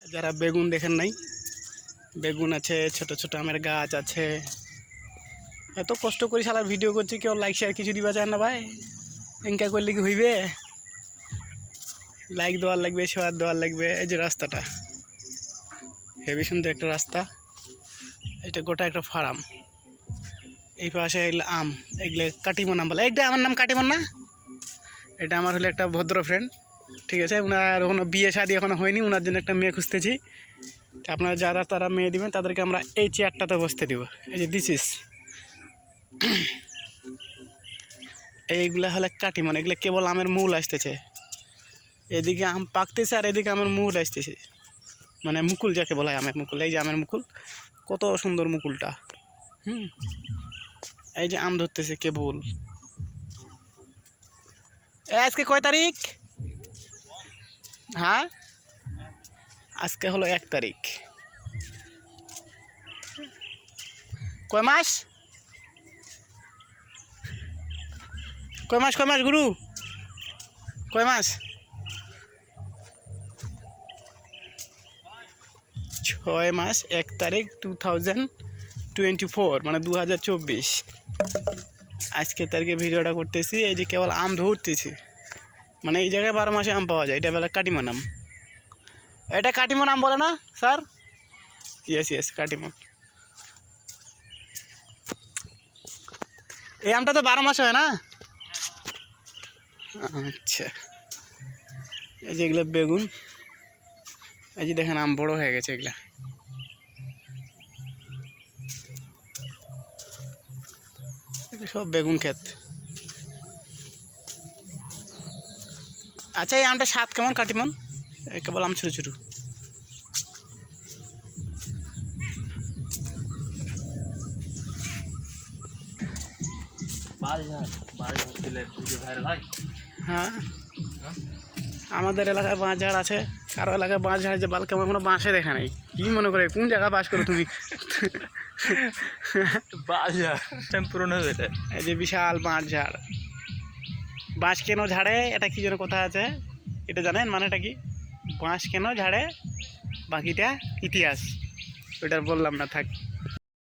যারা বেগুন দেখেন নাই, বেগুন আছে, ছোট ছোট আমের গাছ আছে। এত কষ্ট করে শালার ভিডিও করছি, কেউ লাইক শেয়ার কিছু দিবা চায় না ভাই। এনকা করলে কি হইবে? লাইক দেওয়ার লাগবে, শেয়ার দেওয়ার লাগবে। এই যে রাস্তাটা হেবি সুন্দর একটা রাস্তা, এটা গোটা একটা ফার্ম। এই পাশে এগুলো আম, এগুলো কাটিমন আম বলে। এইটা আমার নাম কাটিমন না, এটা আমার হলো একটা ভদ্র ফ্রেন্ড, ঠিক আছে। ওনার কোনো বিয়ে শাদী এখনো হয়নি, ওনার জন্য একটা মেয়ে খুঁজতেছি। আপনারা যারা তারা মেয়ে দিবেন তাদেরকে আমরা এই চেয়ারটাতে বসতে দিব। এই যে দিস ইস, এইগুলা হলে কাটিমন, এগুলো কেবল আমের মূল আসতেছে। এদিকে আম পাকতেছে আর এদিকে আমের মূল আসতেছে, মানে মুকুল যাকে বলা হয়, আমের মুকুল। এই যে আমের মুকুল, কত সুন্দর মুকুলটা। এই যে আম ধরতেছে কেবল। আজকে কয় তারিখ? হ্যাঁ, আজকে হলো 1 তারিখ। কয় মাস? কয় মাস? কয় মাস গুরু? কয় মাস? 6 মাস 1 তারিখ 2024, মানে 2024। আজকে তারিখে ভিডিওটা করতেছি। এই যে কেবল আম ধরতেছি, মানে এই জায়গায় 12 মাসে আম পাওয়া যায়। এটা বেলা কাটিমন আম, এটা কাটিমন আম বলে না স্যার? Yes yes, Katimon. এই আমটা তো 12 মাসে হয় না? আচ্ছা, এই যে এগুলো বেগুন। এই যে দেখেন আম বড় হয়ে গেছে এগুলা। সব বেগুন ক্ষেত। আচ্ছা, এই আমটা স্বাদ কেমন কাটিমন? কেবল আম ছোটো ছোটো। হ্যাঁ, আমাদের এলাকায় বাঁশ ঝাড় আছে, কারো এলাকায় বাঁশ ঝাড় যে বালকে আমার কোনো বাঁশে দেখা নেই। কি মনে করে কোন জায়গায় বাস করো তুমি? এই যে বিশাল বাঁশ ঝাড়। বাঁশ কেন ঝাড়ে, এটা কি যেন কথা আছে, এটা জানেন মানেটা কি? বাঁশ কেন ঝাড়ে, বাকিটা ইতিহাস, ওইটা বললাম না, থাক।